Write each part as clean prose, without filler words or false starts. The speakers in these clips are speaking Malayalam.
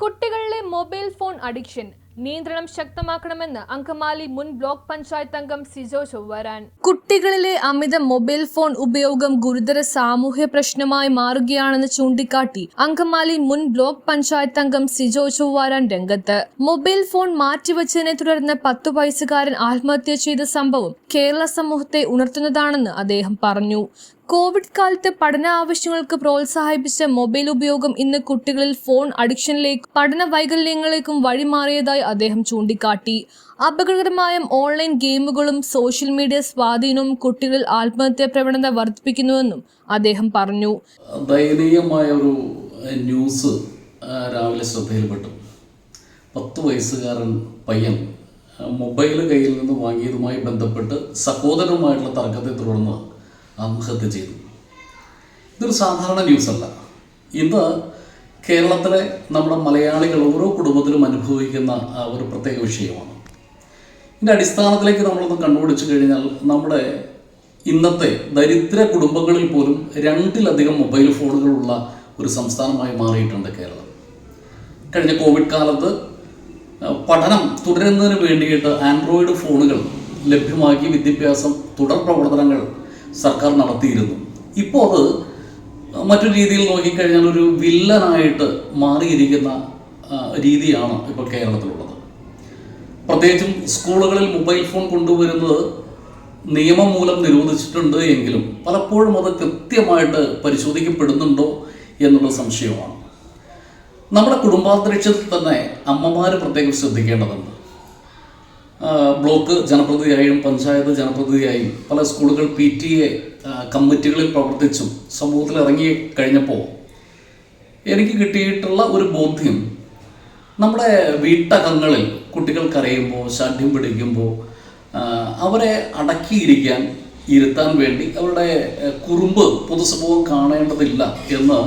കുട്ടികളിലെ മൊബൈൽ ഫോൺ അഡിക്ഷൻ നിയന്ത്രണം ശക്തമാക്കണമെന്ന് അങ്കമാലി മുൻ ബ്ലോക്ക് പഞ്ചായത്ത് അംഗം സിജോ ചൊവ്വാരൻ. കുട്ടികളിലെ അമിത മൊബൈൽ ഫോൺ ഉപയോഗം ഗുരുതര സാമൂഹ്യ പ്രശ്നമായി മാറുകയാണെന്ന് ചൂണ്ടിക്കാട്ടി അങ്കമാലി മുൻ ബ്ലോക്ക് പഞ്ചായത്ത് അംഗം സിജോ ചൊവ്വാരൻ രംഗത്ത്. മൊബൈൽ ഫോൺ മാറ്റിവച്ചതിനെ തുടർന്ന് 10 വയസ്സുകാരൻ ആത്മഹത്യ ചെയ്ത സംഭവം കേരള സമൂഹത്തെ ഉണർത്തുന്നതാണെന്ന് അദ്ദേഹം പറഞ്ഞു. കോവിഡ് കാലത്ത് പഠന ആവശ്യങ്ങൾക്ക് പ്രോത്സാഹിപ്പിച്ച മൊബൈൽ ഉപയോഗം ഇന്ന് കുട്ടികളിൽ ഫോൺ അഡിക്ഷനിലേക്കും പഠന വൈകല്യങ്ങളിലേക്കും വഴിമാറിയതായി അദ്ദേഹം ചൂണ്ടിക്കാട്ടി. അപകടകരമായ ഓൺലൈൻ ഗെയിമുകളും സോഷ്യൽ മീഡിയ സ്വാധീനവും കുട്ടികളിൽ ആത്മഹത്യാ പ്രവണത വർദ്ധിപ്പിക്കുന്നുവെന്നും അദ്ദേഹം പറഞ്ഞു. ദയനീയമായ ഒരു ന്യൂസ് രാവിലെ ശ്രദ്ധയിൽപ്പെട്ടു. 10 വയസ്സുകാരൻ പയ്യൻ മൊബൈൽ കയ്യിൽ നിന്ന് വാങ്ങിയതുമായി ബന്ധപ്പെട്ട് സഹോദരനുമായിട്ടുള്ള തർക്കത്തെ തുടർന്ന് ആത്മഹത്യ ചെയ്തു. ഇതൊരു സാധാരണ ന്യൂസല്ല. ഇന്ന് കേരളത്തിലെ നമ്മുടെ മലയാളികൾ ഓരോ കുടുംബത്തിലും അനുഭവിക്കുന്ന ഒരു പ്രത്യേക വിഷയമാണ്. ഇതിൻ്റെ അടിസ്ഥാനത്തിലേക്ക് നമ്മളൊന്ന് കണ്ടുപിടിച്ചു കഴിഞ്ഞാൽ നമ്മുടെ ഇന്നത്തെ ദരിദ്ര കുടുംബങ്ങളിൽ പോലും 2-ലധികം മൊബൈൽ ഫോണുകളുള്ള ഒരു സംസ്ഥാനമായി മാറിയിട്ടുണ്ട് കേരളം. കഴിഞ്ഞ കോവിഡ് കാലത്ത് പഠനം തുടരുന്നതിന് വേണ്ടിയിട്ട് ആൻഡ്രോയിഡ് ഫോണുകൾ ലഭ്യമാക്കി വിദ്യാഭ്യാസം തുടർ പ്രവർത്തനങ്ങൾ സർക്കാർ നടത്തിയിരുന്നു. ഇപ്പോൾ അത് മറ്റൊരു രീതിയിൽ നോക്കിക്കഴിഞ്ഞാൽ ഒരു വില്ലനായിട്ട് മാറിയിരിക്കുന്ന രീതിയാണ് ഇപ്പോൾ കേരളത്തിലുള്ളത്. പ്രത്യേകിച്ചും സ്കൂളുകളിൽ മൊബൈൽ ഫോൺ കൊണ്ടുവരുന്നത് നിയമം മൂലം നിരോധിച്ചിട്ടുണ്ട് എങ്കിലും പലപ്പോഴും അത് കൃത്യമായിട്ട് പരിശോധിക്കപ്പെടുന്നുണ്ടോ എന്നുള്ള സംശയമാണ്. നമ്മുടെ കുടുംബാന്തരീക്ഷത്തിൽ തന്നെ അമ്മമാർ പ്രത്യേകം ശ്രദ്ധിക്കേണ്ടതുണ്ട്. ബ്ലോക്ക് ജനപ്രതിനിധിയായും പഞ്ചായത്ത് ജനപ്രതിനിധിയായും പല സ്കൂളുകൾ PTA കമ്മിറ്റികളിൽ പ്രവർത്തിച്ചും സമൂഹത്തിൽ ഇറങ്ങി കഴിഞ്ഞപ്പോൾ എനിക്ക് കിട്ടിയിട്ടുള്ള ഒരു ബോധ്യം, നമ്മുടെ വീട്ടകങ്ങളിൽ കുട്ടികൾ കരയുമ്പോൾ ശാഠ്യം പിടിക്കുമ്പോൾ അവരെ അടക്കിയിരിക്കാൻ ഇരുത്താൻ വേണ്ടി അവരുടെ കുറുമ്പ് പൊതുസമൂഹം കാണേണ്ടതില്ല എന്ന്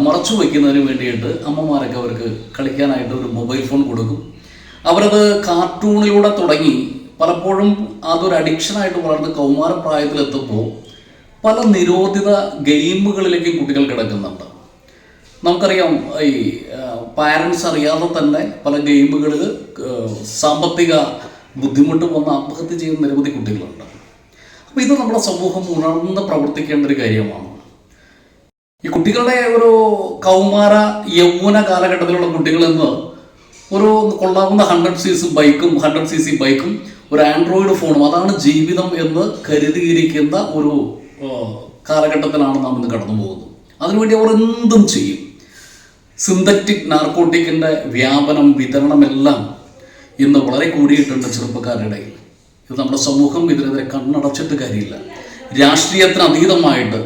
മറച്ചു വയ്ക്കുന്നതിന് വേണ്ടിയിട്ട് അമ്മമാരൊക്കെ അവർക്ക് കളിക്കാനായിട്ട് ഒരു മൊബൈൽ ഫോൺ കൊടുക്കും. അവരത് കാർട്ടൂണിലൂടെ തുടങ്ങി പലപ്പോഴും അതൊരു അഡിക്ഷനായിട്ട് വളർന്ന് കൗമാരപ്രായത്തിലെത്തുമ്പോൾ പല നിരോധിത ഗെയിമുകളിലേക്ക് കുട്ടികൾ കിടക്കുന്നുണ്ട്. നമുക്കറിയാം, ഈ പാരൻസ് അറിയാതെ തന്നെ പല ഗെയിമുകളിൽ സാമ്പത്തിക ബുദ്ധിമുട്ട് വന്ന് ആത്മഹത്യ ചെയ്യുന്ന നിരവധി കുട്ടികളുണ്ട്. അപ്പോൾ ഇത് നമ്മുടെ സമൂഹം ഉണർന്ന് പ്രവർത്തിക്കേണ്ട ഒരു കാര്യമാണ്. ഈ കുട്ടികളുടെ ഒരു കൗമാര യൗവന കാലഘട്ടത്തിലുള്ള കുട്ടികളെന്ന് ഒരു കൊള്ളാവുന്ന 100cc ബൈക്കും 100cc ബൈക്കും ഒരു ആൻഡ്രോയിഡ് ഫോണും അതാണ് ജീവിതം എന്ന് കരുതിയിരിക്കുന്ന ഒരു കാലഘട്ടത്തിലാണ് നാം ഇന്ന് കടന്നു പോകുന്നത്. അതിനുവേണ്ടി അവർ എന്തും ചെയ്യും. സിന്തറ്റിക് നാർക്കോട്ടിക്കിൻ്റെ വ്യാപനം വിതരണം എല്ലാം ഇന്ന് വളരെ കൂടിയിട്ടുണ്ട് ചെറുപ്പക്കാരുടെ ഇടയിൽ. ഇത് നമ്മുടെ സമൂഹം ഇതിനെതിരെ കണ്ണടച്ചിട്ട് കാര്യമില്ല. രാഷ്ട്രീയത്തിന് അതീതമായിട്ട്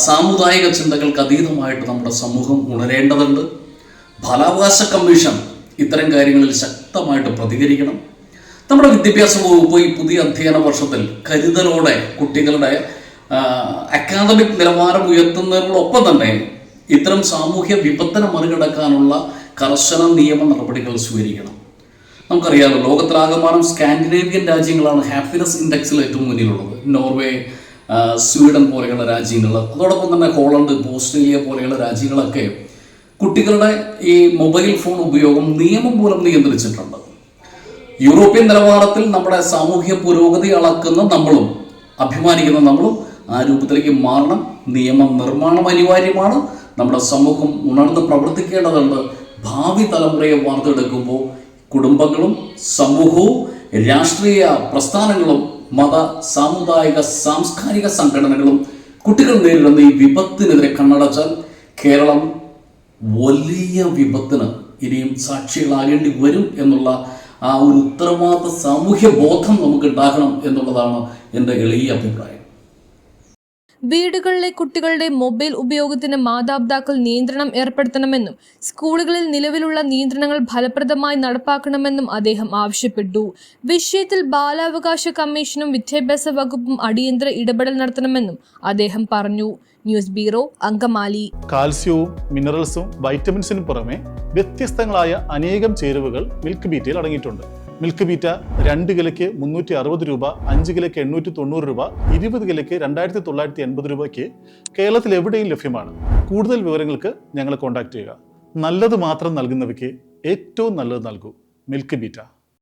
സാമുദായിക ചിന്തകൾക്ക് അതീതമായിട്ട് നമ്മുടെ സമൂഹം ഉണരേണ്ടതുണ്ട്. ബാലാവകാശ കമ്മീഷൻ ഇത്തരം കാര്യങ്ങളിൽ ശക്തമായിട്ട് പ്രതികരിക്കണം. നമ്മുടെ വിദ്യാഭ്യാസ വകുപ്പ് ഈ പുതിയ അധ്യയന വർഷത്തിൽ കരുതലോടെ കുട്ടികളുടെ അക്കാദമിക് നിലവാരം ഉയർത്തുന്നതിനോടൊപ്പം തന്നെ ഇത്തരം സാമൂഹ്യ വിപത്തിനെ മറികടക്കാനുള്ള കർശന നിയമ നടപടികൾ സ്വീകരിക്കണം. നമുക്കറിയാമല്ലോ, ലോകത്തിലാകമാനം സ്കാൻഡിനേവിയൻ രാജ്യങ്ങളാണ് ഹാപ്പിനെസ് ഇൻഡെക്സിൽ ഏറ്റവും മുന്നിലുള്ളത്. നോർവേ, സ്വീഡൻ പോലെയുള്ള രാജ്യങ്ങൾ, അതോടൊപ്പം തന്നെ ഹോളണ്ട്, ഓസ്ട്രേലിയ പോലെയുള്ള രാജ്യങ്ങളൊക്കെ കുട്ടികളുടെ ഈ മൊബൈൽ ഫോൺ ഉപയോഗം നിയമം മൂലം നിയന്ത്രിച്ചിട്ടുണ്ട്. യൂറോപ്യൻ നിലവാരത്തിൽ നമ്മുടെ സാമൂഹ്യ പുരോഗതി അളക്കുന്ന നമ്മളും അഭിമാനിക്കുന്ന നമ്മളും ആ രൂപത്തിലേക്ക് മാറണം. നിയമ നിർമ്മാണം അനിവാര്യമാണ്. നമ്മുടെ സമൂഹം ഉണർന്ന് പ്രവർത്തിക്കേണ്ടതുണ്ട്. ഭാവി തലമുറയെ വാർത്തെടുക്കുമ്പോൾ കുടുംബങ്ങളും സമൂഹവും രാഷ്ട്രീയ പ്രസ്ഥാനങ്ങളും മത സാമുദായിക സാംസ്കാരിക സംഘടനകളും കുട്ടികൾ നേരിടുന്ന ഈ വിപത്തിനെതിരെ കണ്ണടച്ചാൽ കേരളം വലിയ വിപത്തിന് ഇനിയും സാക്ഷികളാകേണ്ടി വരും എന്നുള്ള ആ ഒരു ഉത്തരവാദിത്ത സാമൂഹ്യ ബോധം നമുക്ക് ഉണ്ടാകണം എന്നുള്ളതാണ് എൻ്റെ എളിയ അഭിപ്രായം. വീടുകളിലെ കുട്ടികളുടെ മൊബൈൽ ഉപയോഗത്തിന് മാതാപിതാക്കൾ നിയന്ത്രണം ഏർപ്പെടുത്തണമെന്നും സ്കൂളുകളിൽ നിലവിലുള്ള നിയന്ത്രണങ്ങൾ ഫലപ്രദമായി നടപ്പാക്കണമെന്നും അദ്ദേഹം ആവശ്യപ്പെട്ടു. വിഷയത്തിൽ ബാലാവകാശ കമ്മീഷനും വിദ്യാഭ്യാസ വകുപ്പും അടിയന്തര ഇടപെടൽ നടത്തണമെന്നും അദ്ദേഹം പറഞ്ഞു. News bureau, Angamaly. കാൽസ്യവും മിനറൽസും വൈറ്റമിൻസിനും പുറമെ വ്യത്യസ്തങ്ങളായ അനേകം ചേരുവകൾ മിൽക്ക് ബീറ്റയിൽ അടങ്ങിയിട്ടുണ്ട്. മിൽക്ക് ബീറ്റ 2 കിലോയ്ക്ക് 360 രൂപ, 5 കിലോയ്ക്ക് 890 രൂപ, 20 കിലോയ്ക്ക് 2980 രൂപയ്ക്ക് കേരളത്തിൽ എവിടെയും ലഭ്യമാണ്. കൂടുതൽ വിവരങ്ങൾക്ക് ഞങ്ങളെ കോൺടാക്ട് ചെയ്യുക. നല്ലത് മാത്രം നൽകുന്നവയ്ക്ക് ഏറ്റവും നല്ലത് നൽകൂ. Milk beta.